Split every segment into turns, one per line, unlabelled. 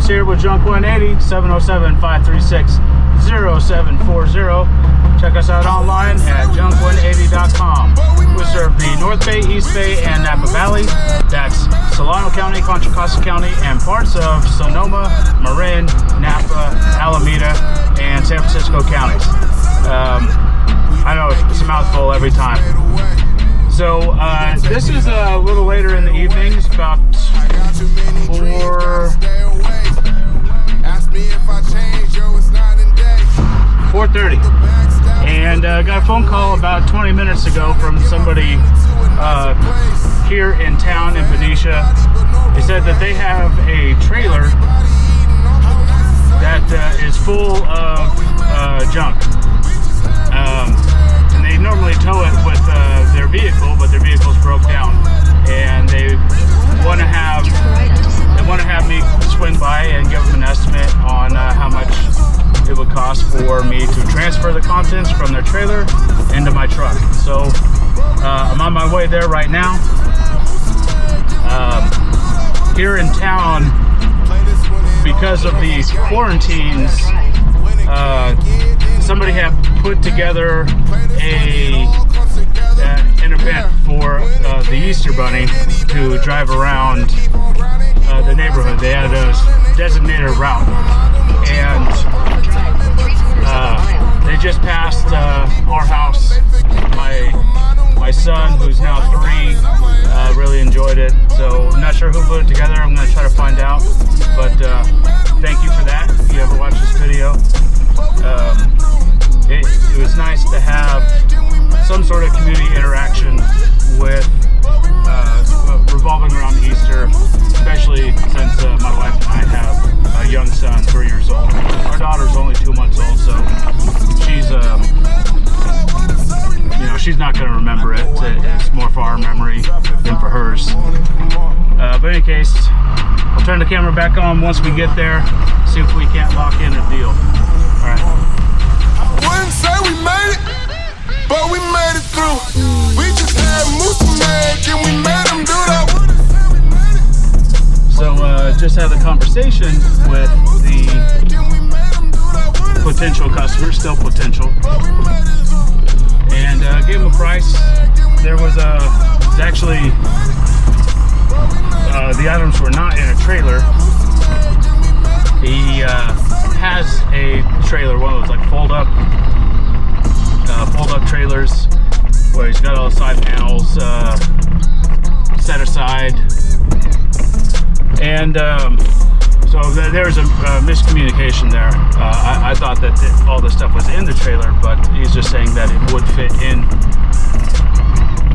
Referrals here with JUNK180, 707-536-0740. Check us out online at JUNK180.com. We serve the North Bay, East Bay, and Napa Valley. That's Solano County, Contra Costa County, and parts of Sonoma, Marin, Napa, Alameda, and San Francisco counties. I know it's a mouthful every time. So this is a little later in the evening. It's about 4:30, and got a phone call about 20 minutes ago from somebody here in town in Benicia. They said that they have a trailer that is full of junk. And they normally tow it with their vehicle, but their vehicle's broke down, and they want to have me swing by and give them an estimate on how much it would cost for me to transfer the contents from their trailer into my truck. So I'm on my way there right now. Here in town, because of these quarantines, somebody had put together an event for the Easter Bunny to drive around the neighborhood. They had a designated route, and they just passed our house. My son, who's now 3, really enjoyed it. So I'm not sure who put it together. I'm going to try to find out. But thank you for that. If you ever watch this video, it was nice to have some sort of community interaction with revolving around Easter, especially since my wife and I have a young son, 3 years old. Our daughter's only 2 months old, so she's not going to remember it. It's more for our memory than for hers. But in any case, I'll turn the camera back on once we get there, see if we can't lock in a deal. All right.
Wouldn't say we made it, but we made it through. We just had Moose Mag and we made him do that.
So just had a conversation with the potential customer, still potential, and gave him a price. There was actually the items were not in a trailer. He has a trailer, one of those like fold up trailers, where he's got all the side panels set aside, and so there's a miscommunication there. I thought that all this stuff was in the trailer, but he's just saying that it would fit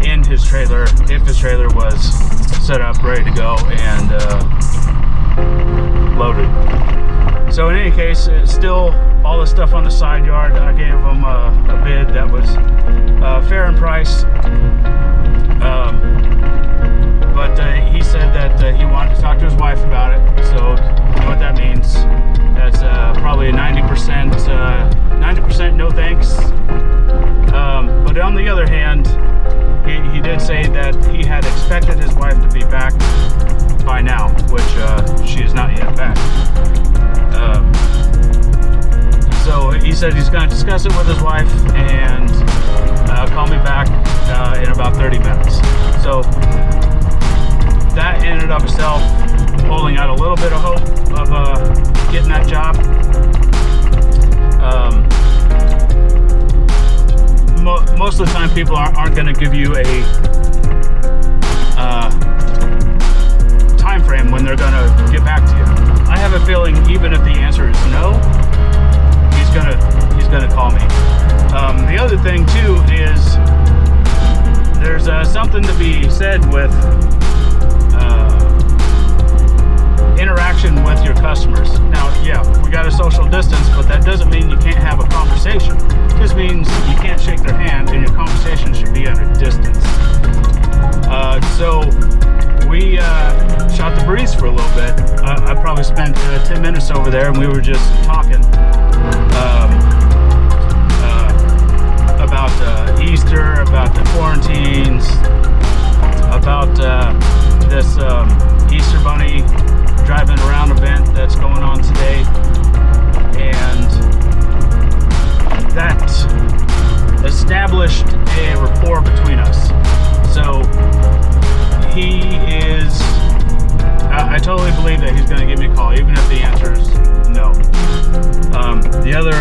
in his trailer if his trailer was set up, ready to go, and loaded. So in any case, still all the stuff on the side yard, I gave him a bid that was fair in price. But he said that he wanted to talk to his wife about it. So you know what that means. That's probably a 90% no thanks. But on the other hand, he did say that he had expected his wife to be back by now, which she is not yet back. So he said he's going to discuss it with his wife and call me back in about 30 minutes. So that in and of itself, holding out a little bit of hope of getting that job. Most of the time, people aren't going to give you a time frame when they're going to get back to you. I have a feeling, even if the answer is no, he's gonna call me. The other thing too is there's something to be said with interaction with your customers. Now, yeah, we got a social distance, but that doesn't mean you can't have a conversation. It just means you can't shake their hand, and your conversation should be at a distance. So we shot the breeze for a little bit. I probably spent 10 minutes over there, and we were just talking about Easter, about the quarantines, about this Easter Bunny driving around event that's going on today, and that established a rapport between us. So he is, I totally believe that he's going to give me a call, even if the answer is no. The other,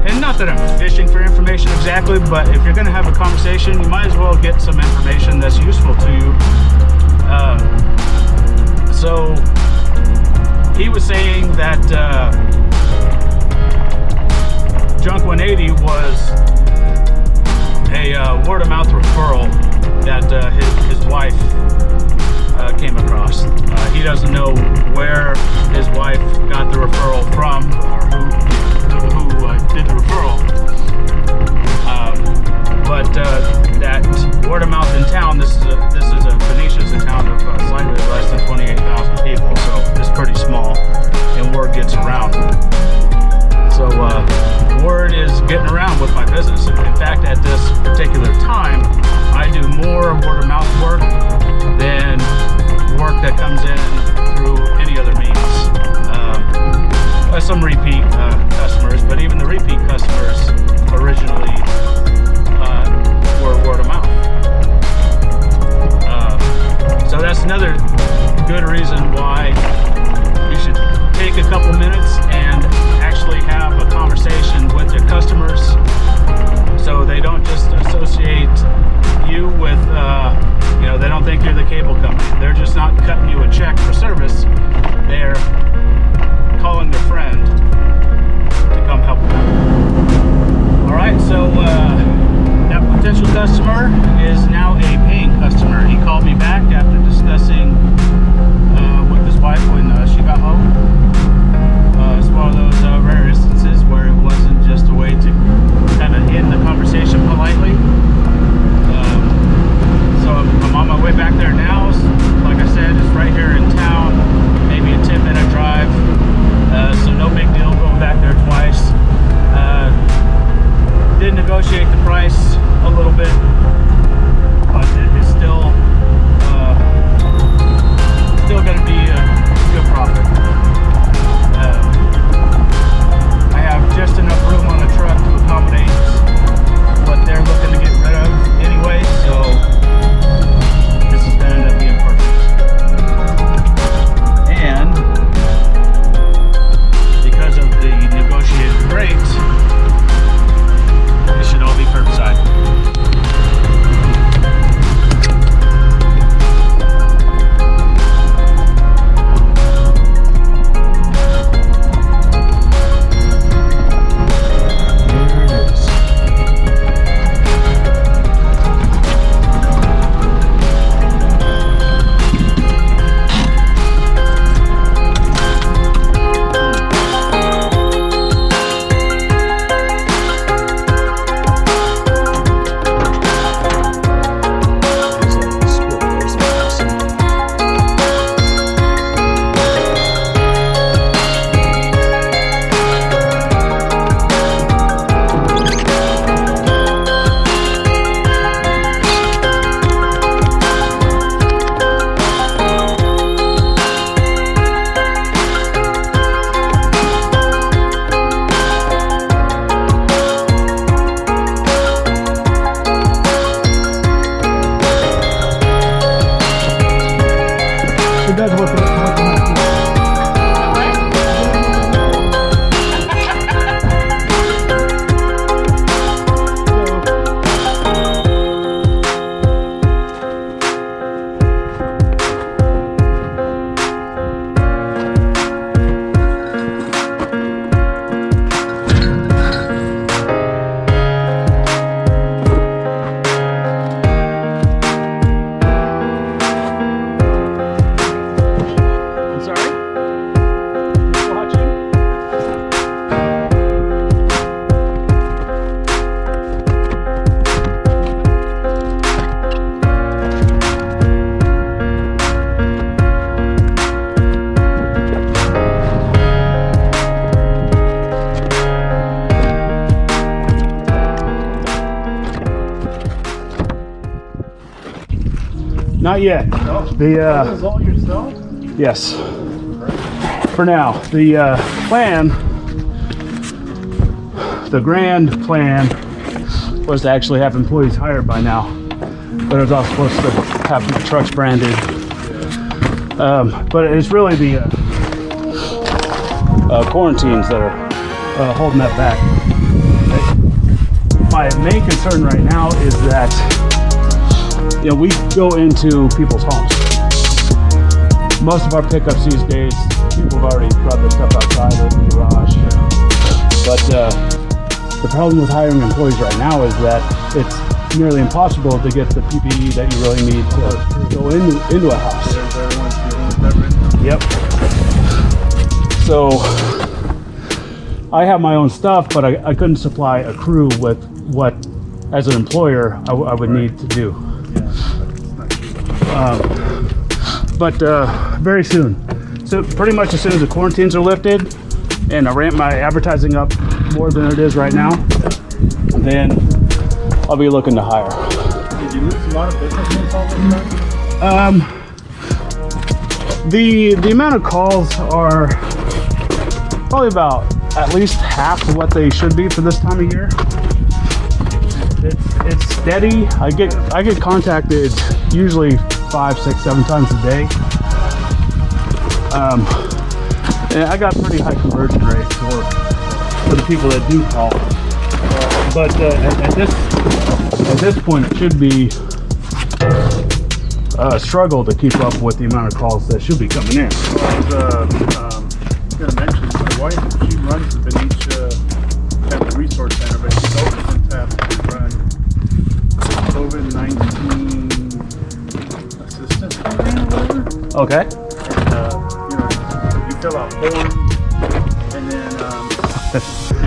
and not that I'm fishing for information exactly, but if you're going to have a conversation, you might as well get some information that's useful to you. So he was saying that JUNK180 was a word-of-mouth referral that his wife came across. He doesn't know where his wife got the referral from, or who did the referral. But that word-of-mouth in town, this is a Benicia's a town of slightly less than 28,000 people, so it's pretty small, and word gets around. So word is getting around with my business. In fact, at this particular time, I do more word-of-mouth work than work that comes in through any other means. Some repeat customers, but even the repeat customers originally were word-of-mouth. So that's another good reason why you should take a couple minutes and actually have a conversation with your customers, so they don't just associate you with, they don't think you're the cable company. They're just not cutting you a check for service. They're calling their friend to come help them. All right, so that potential customer is now a paying customer. He called me back after discussing with his wife when she got home. It's one of those rare instances where it wasn't just a way to kind of end the conversation politely. So I'm on my way back there now. Like I said, it's right here in town, maybe a 10-minute drive. So no big deal going back there twice. Did negotiate the price a little bit, but it's still going to be a good profit. I have just enough room on the truck to accommodate what they're looking to get rid of anyway, so this is going to end up being perfect. And because of the negotiated rates, it should all be curbside. It does what the map Not yet.
No?
The
That was all yourself?
Yes. For now, the plan, the grand plan, was to actually have employees hired by now, but it was also supposed to have the trucks branded. But it's really the quarantines that are holding that back. My main concern right now is that, you know, we go into people's homes. Most of our pickups these days, people have already brought their stuff outside or in the garage. But the problem with hiring employees right now is that it's nearly impossible to get the PPE that you really need to go into a house. Yep. So I have my own stuff, but I couldn't supply a crew with what, as an employer, I would need to do. But very soon. So pretty much as soon as the quarantines are lifted and I ramp my advertising up more than it is right now, then I'll be looking to hire.
Did you lose a lot of business in all this time?
The amount of calls are probably about at least half of what they should be for this time of year. It's steady. I get contacted usually 5, 6, 7 times a day. And I got pretty high conversion rate for the people that do call. But at this point, it should be a struggle to keep up with the amount of calls that should be coming in.
I was going to mention my wife. She runs the Benicia Family Resource Center, but she's also been tasked to run COVID-19 assistance program or whatever.
Okay.
And you fill out forms, and then if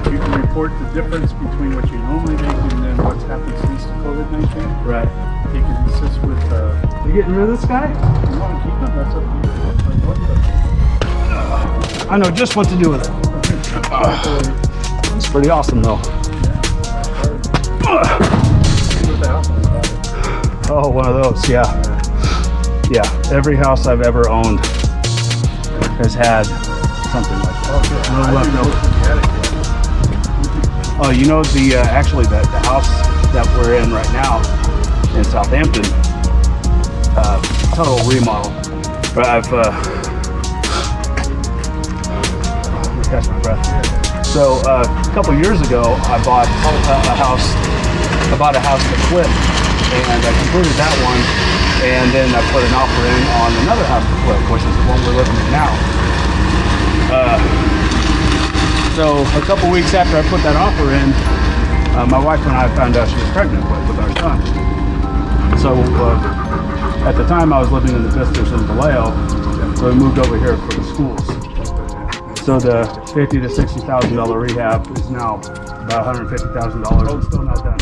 you can report the difference between what you normally make and then what's happened since the COVID-19.
Right.
You can assist with.
You getting rid of this guy?
You want to keep them? That's up to you.
I know just what to do with it. It's pretty awesome though. Oh, one of those, yeah. Yeah, every house I've ever owned has had something like that. Oh, you know, actually the house that we're in right now in Southampton, total remodel. But I've catch my breath. So a couple years ago, I bought a house to flip, and I completed that one, and then I put an offer in on another house to flip, which is the one we're living in now. So a couple weeks after I put that offer in, my wife and I found out she was pregnant with our son. So at the time I was living in the Vistas in Vallejo, so we moved over here for the schools. So the $50,000 to $60,000 rehab is now about $150,000. It's still not done.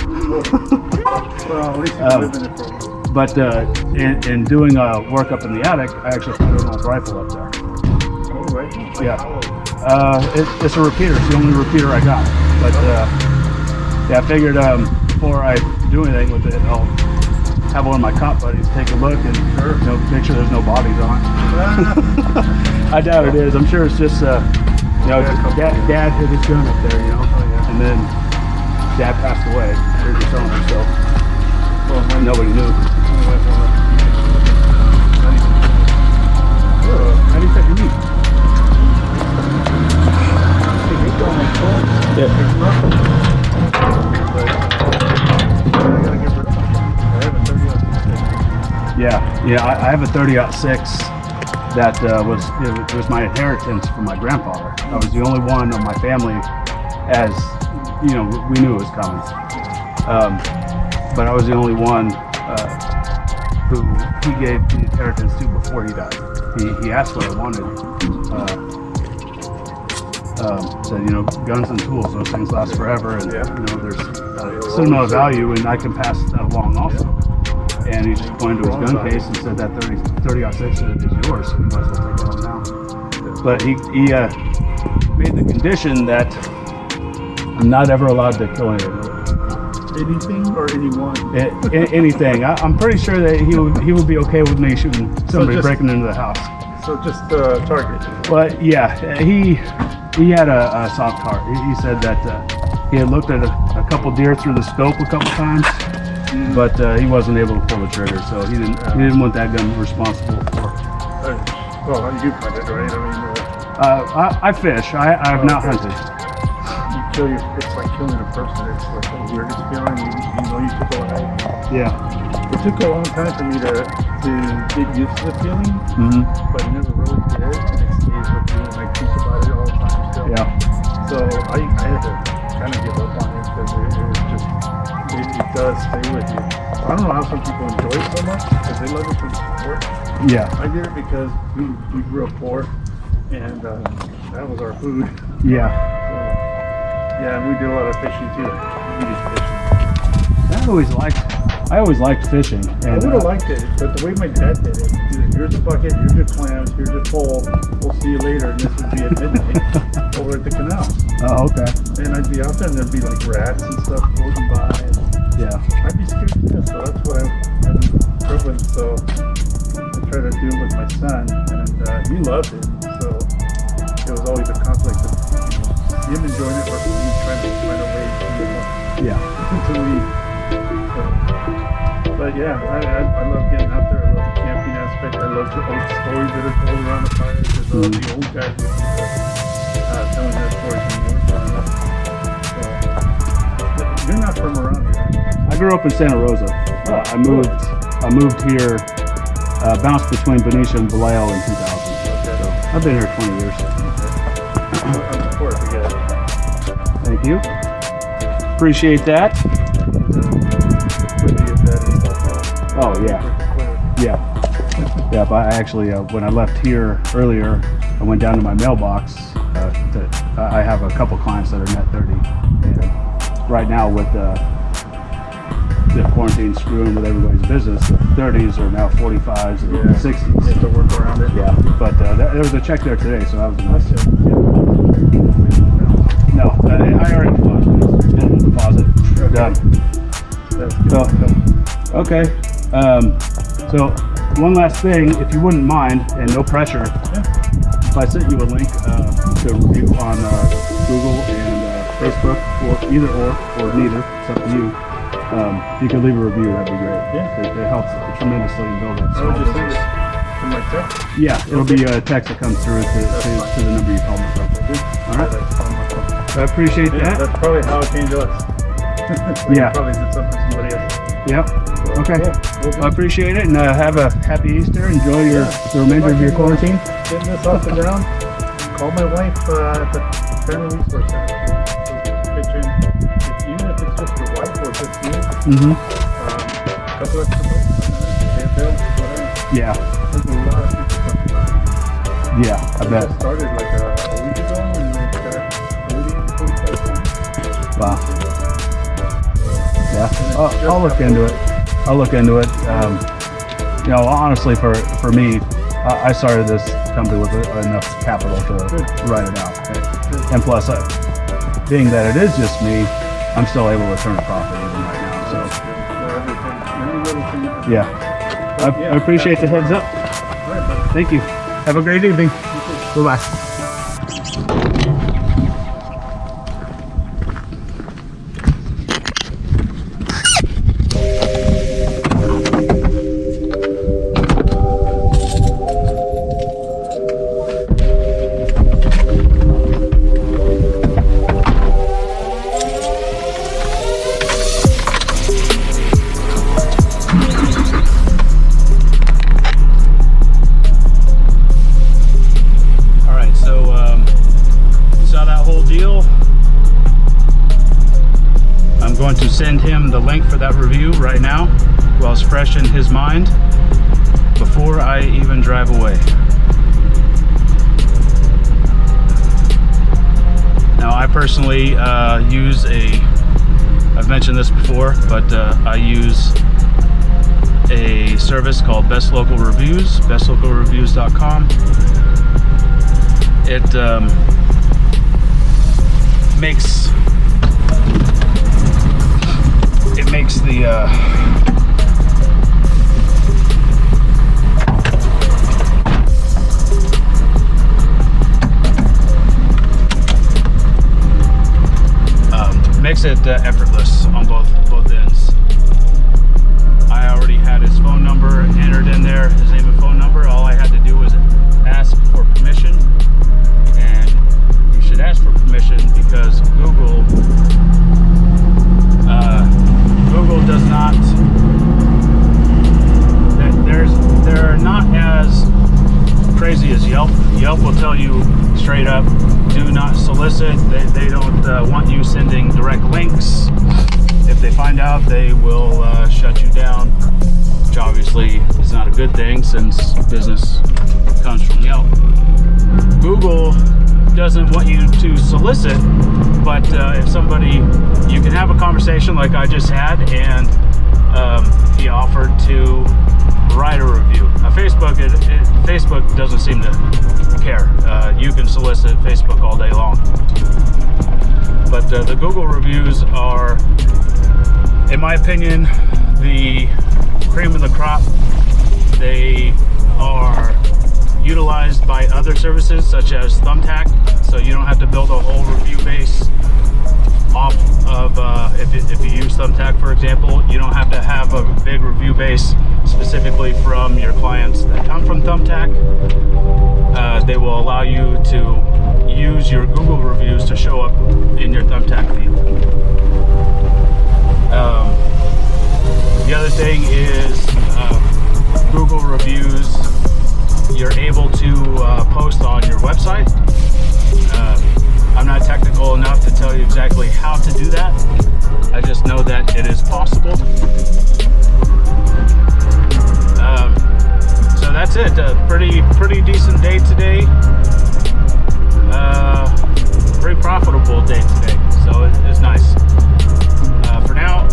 Well, at least you're living it for a while.
But in doing work up in the attic, I actually found an old rifle up there.
Oh, right.
Yeah. It's a repeater. It's the only repeater I got. But yeah, I figured before I do anything with it, I'll have one of my cop buddies take a look and make sure there's no bodies on it. I doubt it is. I'm sure it's just dad hit his gun up there, and then dad passed away. Here's his owner, so nobody knew. How do you cut your meat? Yeah. Yeah, I have a 30-06 that was my inheritance from my grandfather. I was the only one of my family, as we knew it was coming. But I was the only one who he gave the inheritance to before he died. He asked what I wanted. Said, guns and tools, those things last forever, and there's sentimental value, and I can pass that along also. And he just pointed to his gun case and said that 30-06 is yours, so you might as well take it home now. But he made the condition that I'm not ever allowed to kill
anything or anyone.
Anything. I'm pretty sure that he would be okay with me shooting somebody breaking into the house.
So just target.
But yeah, he had a soft heart. He said that he had looked at a couple deer through the scope a couple times, but he wasn't able to pull the trigger, so he didn't want that gun responsible for.
Well, you hunt it, right? I mean,
I fish. I have not hunted.
It's like killing a person. It's like the weirdest feeling. You know you took a life.
Yeah.
It took a long time for me to get used to the feeling, but I never really did, and it stays with me, and I think about it all the time still.
Yeah.
So I had to kind of give up on it because it was just, it does stay with you. I don't know how some people enjoy it so much because they love it for the sport.
Yeah.
I did it because we grew up poor, and that was our food.
Yeah.
So, yeah, and we did a lot of fishing too. We did fishing.
I always liked fishing. And,
I would have liked it, but the way my dad did it, here's a bucket, here's your clams, here's your pole, we'll see you later, and this would be at midnight over at the canal.
Oh, okay.
And I'd be out there and there'd be like rats and stuff floating by. And
Yeah.
I'd be scared to death, so that's what I'm driven. So I try to do it with my son, and he loved it. So it was always a conflict of him enjoying it versus me trying to find a way to leave. But yeah, I love getting out there. I love the camping aspect. I love the old stories that are told around the fire. Because the old guys were telling their stories when they were growing up. So, you're not from around here.
I grew up in Santa Rosa. I moved here, bounced between Benicia and Vallejo in 2000. So I've been here 20 years.
I'm supportive to get it.
Thank you. Appreciate that. Oh yeah. Yeah, but I actually, when I left here earlier, I went down to my mailbox. I have a couple clients that are net 30. And right now with the quarantine screwing with everybody's business, the 30s are now 45s and 60s.
You have to work around it.
Yeah, but there was a check there today, so that was nice. No, I already deposit. Done.
That's good.
Okay. So one last thing, if you wouldn't mind, and no pressure, if I sent you a link to review on Google and Facebook, or either or neither, it's up to you. If you could leave a review, that'd be great.
Yeah.
It helps tremendously in building
I would just leave it in my text.
Yeah, it'll be a text that comes through to the number you called me from. All right. I appreciate that.
That's probably how it came to us.
Yeah.
Probably did something for somebody else.
Yep. Okay.
Cool.
I appreciate it, and have a happy Easter. Enjoy the remainder of your quarantine.
Getting this off the ground. Call my wife at the Family Resource Center. Pitch in, even if it's just your wife or just you. A couple extra bucks. Pay a bill, whatever.
Yeah.
There's a lot of people coming by.
Yeah, I bet.
It started like a week ago, and it's got 45
Wow. Yeah, I'll look into it. You know, honestly, for me, I started this company with enough capital to write it out. Okay? And plus, being that it is just me, I'm still able to turn a profit even right now. So, yeah, I appreciate the heads up. Thank you. Have a great evening. Bye-bye. Send him the link for that review right now while it's fresh in his mind before I even drive away. Now I personally use I've mentioned this before, but I use a service called Best Local Reviews, bestlocalreviews.com. It makes the effortless on both ends. I already had his phone number entered in there, his name and phone number. All I had to do was ask for permission, and you should ask for permission because Google does not. They're not as crazy as Yelp. Yelp will tell you straight up, do not solicit. They don't want you sending direct links. If they find out, they will shut you down, which obviously is not a good thing since business comes from Yelp. Google doesn't want you to solicit, but if somebody, you can have a conversation like I just had, and he offered to write a review. Facebook doesn't seem to care. You can solicit Facebook all day long, but the Google reviews are, in my opinion, the cream of the crop. They are utilized by other services such as Thumbtack, so you don't have to build a whole review base off of if you use Thumbtack, for example. You don't have to have a big review base specifically from your clients that come from Thumbtack. They will allow you to use your Google reviews to show up in your Thumbtack feed. The other thing is Google reviews, you're able to post on your website. I'm not technical enough to tell you exactly how to do that. I just know that it is possible. So that's it. Pretty decent day today. Pretty profitable day today. So it's nice. For now,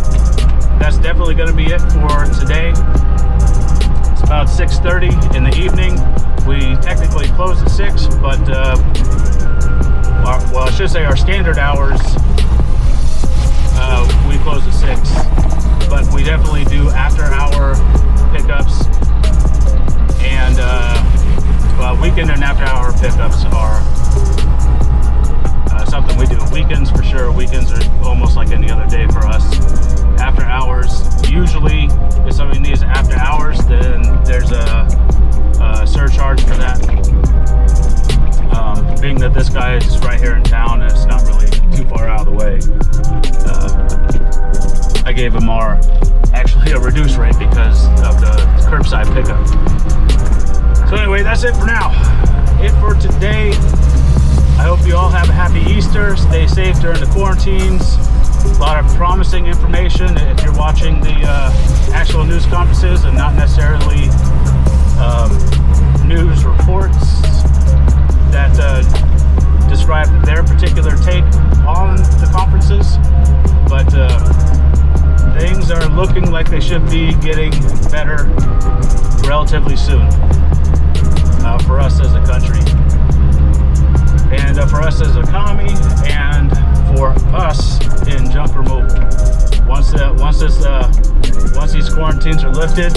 that's definitely going to be it for today. It's about 6:30 in the evening. We technically close at 6, but well, I should say our standard hours, we close at 6, but we definitely do after-hour pickups, and weekend and after-hour pickups are something we do. Weekends for sure. Weekends are almost like any other day for us. After hours, usually if somebody needs after hours, then there's a surcharge for that. Being that this guy is right here in town and it's not really too far out of the way, I gave him actually a reduced rate because of the curbside pickup. So anyway, that's it for now. It for today. I hope you all have a happy Easter. Stay safe during the quarantines. A lot of promising information if you're watching the actual news conferences and not necessarily news reports that describe their particular take on the conferences. But things are looking like they should be getting better relatively soon for us as a country, and for us as an economy, and for us in junk removal. Once these quarantines are lifted,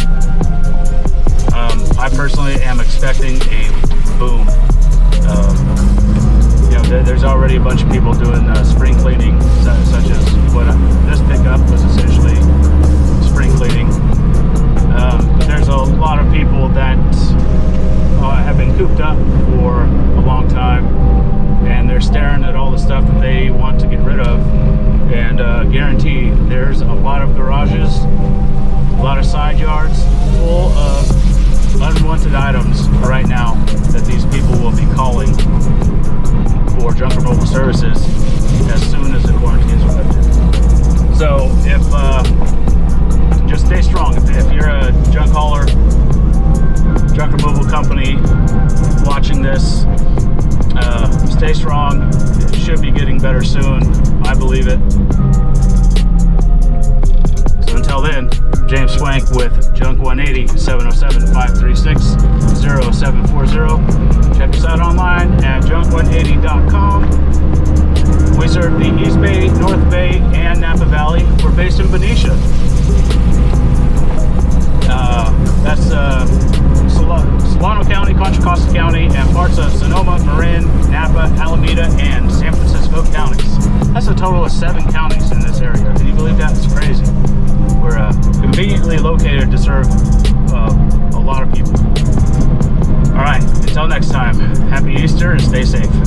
I personally am expecting a boom. There's already a bunch of people doing spring cleaning, such as what this pickup was essentially spring cleaning. But there's a lot of people that have been cooped up for a long time, and they're staring at all the stuff that they want to get rid of. And guarantee there's a lot of garages, a lot of side yards full of unwanted items right now that these people will be calling for junk removal services as soon as the quarantines are lifted. So just stay strong. If you're a junk hauler, junk removal company watching this, stay strong. It should be getting better soon. I believe it. So until then, James Swank with JUNK180, 707-536-0740. Check us out online at JUNK180.com. We serve the East Bay, North Bay, and Napa Valley. We're based in Benicia. That's Solano County, Contra Costa County, and parts of Sonoma, Marin, Napa, Alameda, and San Francisco counties. That's a total of 7 counties in this area. believe that? It's crazy. We're conveniently located to serve a lot of people. All right, until next time, happy Easter and stay safe.